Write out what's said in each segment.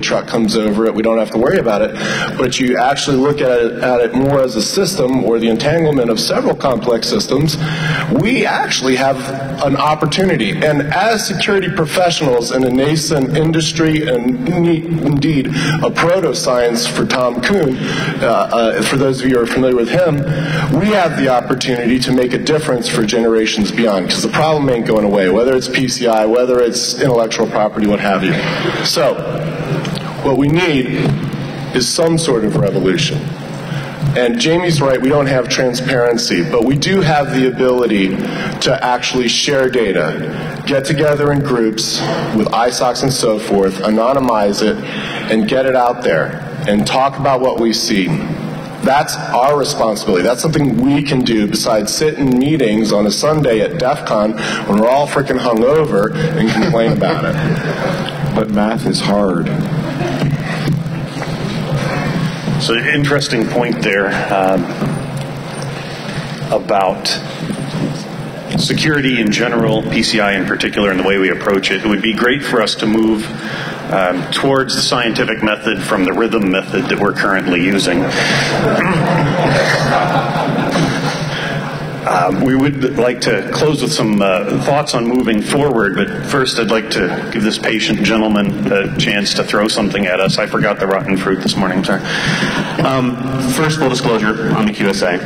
truck comes over it, we don't have to worry about it. But you actually look at it more as a system, or the entanglement of several complex systems, we actually have an opportunity. And as security professionals in a nascent industry, and indeed a proto-science for Tom Kuhn, for those of you who are familiar with him, we have the opportunity to make a difference for generations beyond, because the problem ain't going away, whether it's PCI, whether it's intellectual property, what have you. So, what we need is some sort of revolution. And Jamie's right, we don't have transparency, but we do have the ability to actually share data, get together in groups with ISOCs and so forth, anonymize it, and get it out there, and talk about what we see. That's our responsibility. That's something we can do besides sit in meetings on a Sunday at DefCon when we're all freaking hungover and complain about it. But math is hard. So interesting point there about security in general, PCI in particular, and the way we approach it. It would be great for us to move towards the scientific method from the rhythm method that we're currently using. We would like to close with some thoughts on moving forward, but first I'd like to give this patient gentleman a chance to throw something at us. I forgot the rotten fruit this morning, I'm sorry. First, full disclosure on the QSA.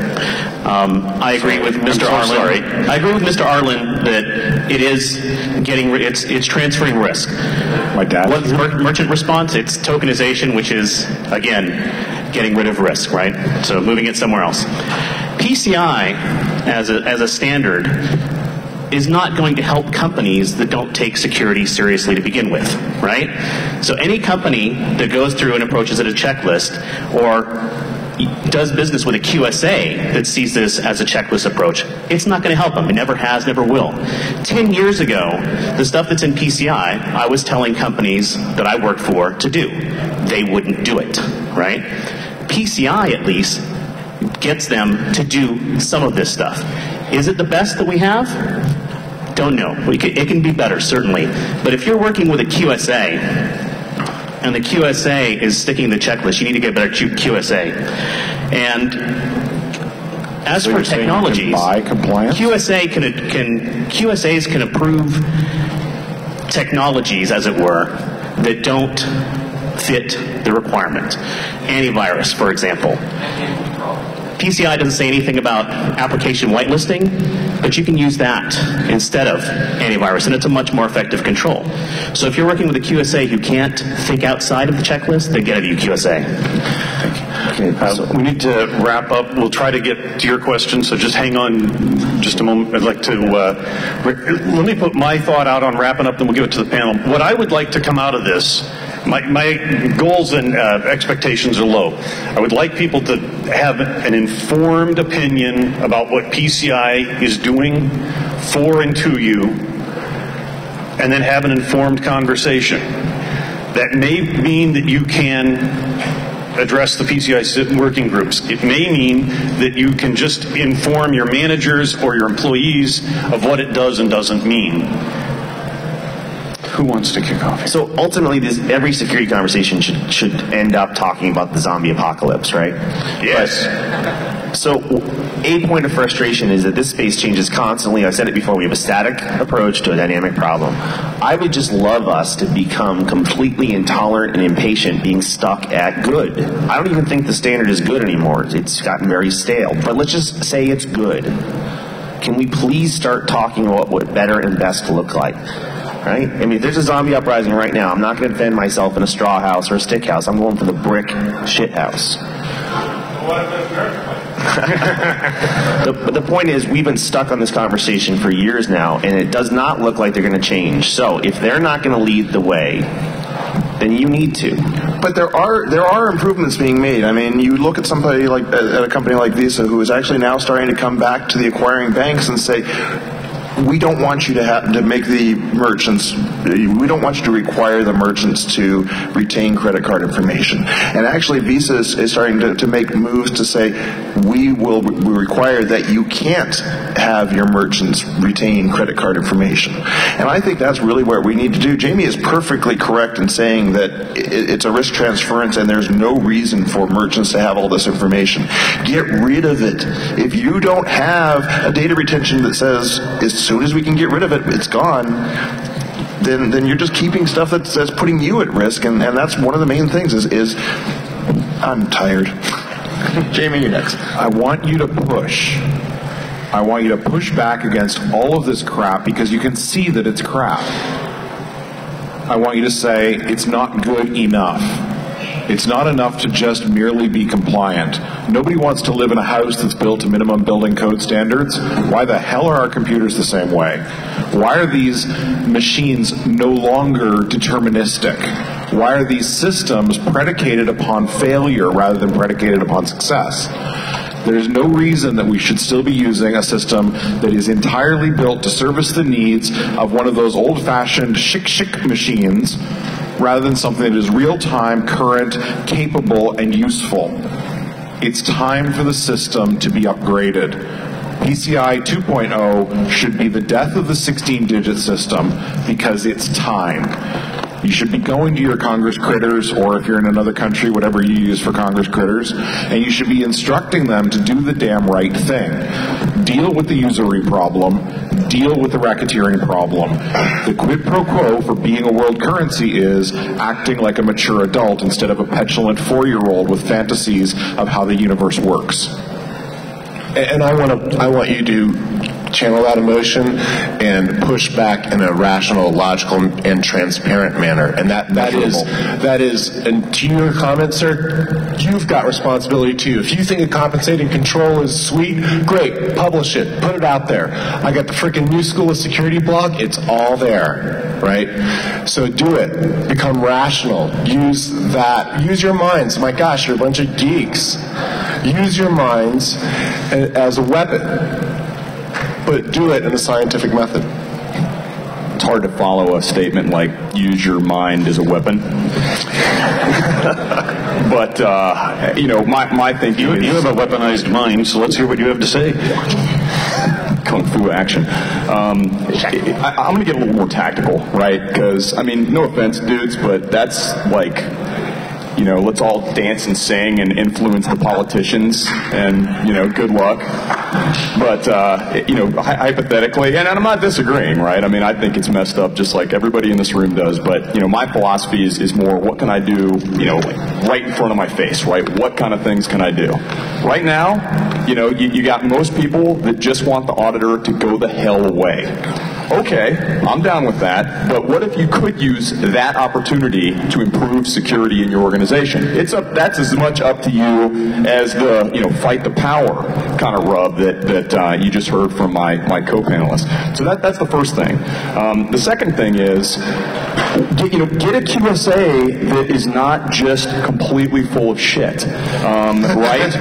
I agree with Mr. Arlen. I agree with Mr. Arlen that it is it's transferring risk. My dad. What's merchant response? It's tokenization, which is, again, getting rid of risk, right? So moving it somewhere else. PCI, as a standard, is not going to help companies that don't take security seriously to begin with, right? So any company that goes through and approaches it a checklist, or does business with a QSA that sees this as a checklist approach, it's not going to help them. It never has, never will. 10 years ago, the stuff that's in PCI, I was telling companies that I worked for to do. They wouldn't do it, right? PCI, at least, gets them to do some of this stuff. Is it the best that we have? Don't know. It can be better, certainly. But if you're working with a QSA, and the QSA is sticking the checklist, you need to get a better QSA. And as for technologies, QSAs can approve technologies, as it were, that don't fit the requirement. Antivirus, for example. PCI doesn't say anything about application whitelisting, but you can use that instead of antivirus, and it's a much more effective control. So if you're working with a QSA who can't think outside of the checklist, then get a new QSA. Okay, we need to wrap up. We'll try to get to your question, so just hang on just a moment. I'd like to, let me put my thought out on wrapping up, then we'll give it to the panel. What I would like to come out of this, my goals and expectations are low. I would like people to have an informed opinion about what PCI is doing for and to you, and then have an informed conversation. That may mean that you can address the PCI working groups. It may mean that you can just inform your managers or your employees of what it does and doesn't mean. Who wants to kick off? So ultimately, every security conversation should end up talking about the zombie apocalypse, right? Yes. So a point of frustration is that this space changes constantly. I've said it before, we have a static approach to a dynamic problem. I would just love us to become completely intolerant and impatient being stuck at good. I don't even think the standard is good anymore. It's gotten very stale. But let's just say it's good. Can we please start talking about what better and best look like? Right? I mean, if there's a zombie uprising right now, I'm not going to defend myself in a straw house or a stick house. I'm going for the brick shit house. The point is, we've been stuck on this conversation for years now, and it does not look like they're going to change. So if they're not going to lead the way, then you need to. But there are improvements being made. I mean, you look at somebody like at a company like Visa, who is actually now starting to come back to the acquiring banks and say, we don't want you to make the merchants, we don't want you to require the merchants to retain credit card information. And actually Visa is starting to make moves to say we will require that you can't have your merchants retain credit card information. And I think that's really what we need to do. Jamie is perfectly correct in saying that it's a risk transference and there's no reason for merchants to have all this information. Get rid of it. If you don't have a data retention that says as soon as we can get rid of it, it's gone, then you're just keeping stuff that's putting you at risk, and that's one of the main things is I'm tired. Jamie, you're next. I want you to push. I want you to push back against all of this crap because you can see that it's crap. I want you to say it's not good enough. It's not enough to just merely be compliant. Nobody wants to live in a house that's built to minimum building code standards. Why the hell are our computers the same way? Why are these machines no longer deterministic? Why are these systems predicated upon failure rather than predicated upon success? There's no reason that we should still be using a system that is entirely built to service the needs of one of those old-fashioned chic machines rather than something that is real-time, current, capable, and useful. It's time for the system to be upgraded. PCI 2.0 should be the death of the 16-digit system because it's time. You should be going to your Congress critters, or if you're in another country, whatever you use for Congress critters, and you should be instructing them to do the damn right thing. Deal with the usury problem. Deal with the racketeering problem. The quid pro quo for being a world currency is acting like a mature adult instead of a petulant 4-year-old with fantasies of how the universe works. And I want you to channel that emotion and push back in a rational, logical, and transparent manner. And that is, and to your comment, sir, you've got responsibility too. If you think a compensating control is sweet, great, publish it, put it out there. I got the freaking New School of Security blog, it's all there, right? So do it, become rational, use that, use your minds. My gosh, you're a bunch of geeks. Use your minds as a weapon, but do it in a scientific method. It's hard to follow a statement like use your mind as a weapon. But, my thinking is... You have a weaponized mind, so let's hear what you have to say. Kung Fu action. I'm going to get a little more tactical, right? Because, no offense, dudes, but that's like... let's all dance and sing and influence the politicians, and, good luck. But, hypothetically, and I'm not disagreeing, right? I think it's messed up just like everybody in this room does, but, my philosophy is more, what can I do, right in front of my face, right? What kind of things can I do? Right now, you got most people that just want the auditor to go the hell away. Okay, I'm down with that, but what if you could use that opportunity to improve security in your organization? That's as much up to you as the, fight the power kind of rub that you just heard from my co-panelist. So that's the first thing. The second thing is, get a QSA that is not just completely full of shit, right?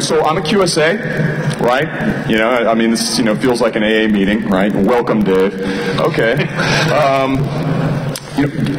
So I'm a QSA, right? This, feels like an AA meeting, right? Welcome, Dave. Okay.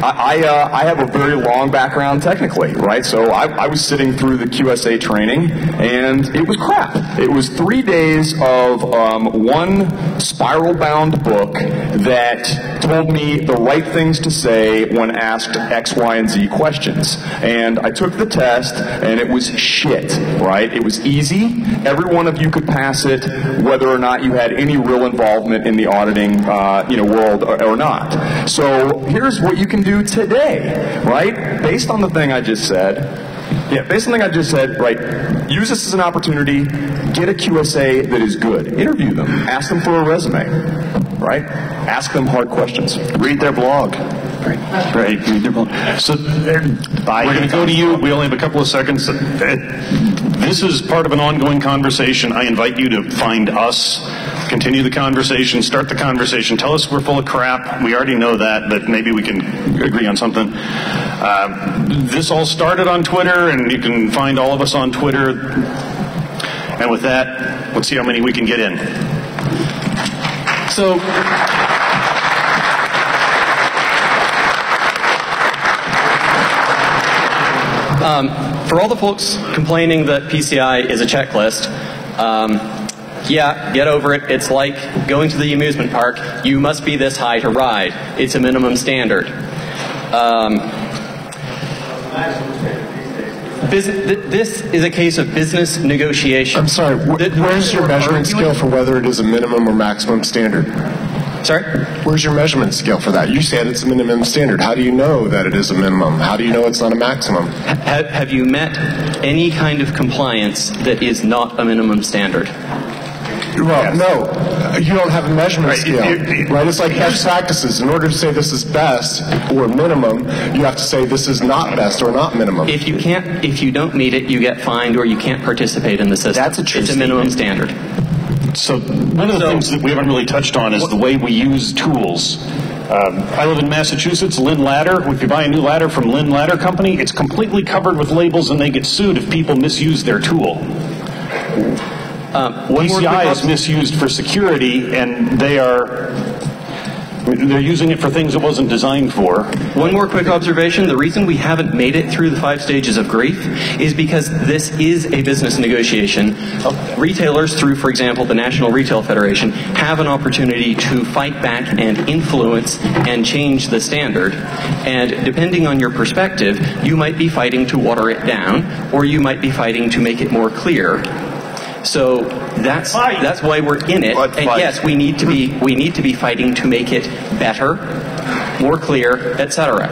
I have a very long background technically, right? So I was sitting through the QSA training, and it was crap. It was 3 days of one spiral-bound book that told me the right things to say when asked X, Y, and Z questions. And I took the test, and it was shit, right? It was easy. Every one of you could pass it, whether or not you had any real involvement in the auditing, world or not. So here's what you can do today, right? Based on the thing I just said, right, use this as an opportunity, get a QSA that is good. Interview them. Ask them for a resume, right? Ask them hard questions. Read their blog. Right, read their blog. So, we're going to go to you. We only have a couple of seconds. This is part of an ongoing conversation. I invite you to find us, continue the conversation, start the conversation. Tell us we're full of crap. We already know that, but maybe we can agree on something. This all started on Twitter, and you can find all of us on Twitter. And with that, let's see how many we can get in. So, for all the folks complaining that PCI is a checklist, yeah, get over it. It's like going to the amusement park. You must be this high to ride. It's a minimum standard. This is a case of business negotiation. I'm sorry, where's your measurement scale for whether it is a minimum or maximum standard? Sorry? Where's your measurement scale for that? You said it's a minimum standard. How do you know that it is a minimum? How do you know it's not a maximum? Have you met any kind of compliance that is not a minimum standard? Well, no. You don't have a measurement scale, right? It's like best practices. In order to say this is best or minimum, you have to say this is not best or not minimum. If you don't meet it, you get fined or you can't participate in the system. That's a true It's a minimum standard. So one of the things that we haven't really touched on is the way we use tools. I live in Massachusetts, Lynn Ladder. If you buy a new ladder from Lynn Ladder Company, it's completely covered with labels and they get sued if people misuse their tool. PCI is misused for security and they're using it for things it wasn't designed for. One more quick observation. The reason we haven't made it through the 5 stages of grief is because this is a business negotiation. Retailers, through, for example, the National Retail Federation, have an opportunity to fight back and influence and change the standard. And depending on your perspective, you might be fighting to water it down, or you might be fighting to make it more clear. So that's why we're in it. And yes, we need to be fighting to make it better, more clear, etc.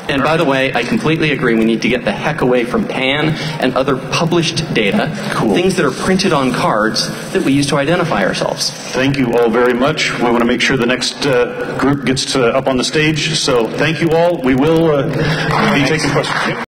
And by the way, I completely agree. We need to get the heck away from PAN and other published data, things that are printed on cards that we use to identify ourselves. Thank you all very much. We want to make sure the next group gets up on the stage. So thank you all. We will be taking questions.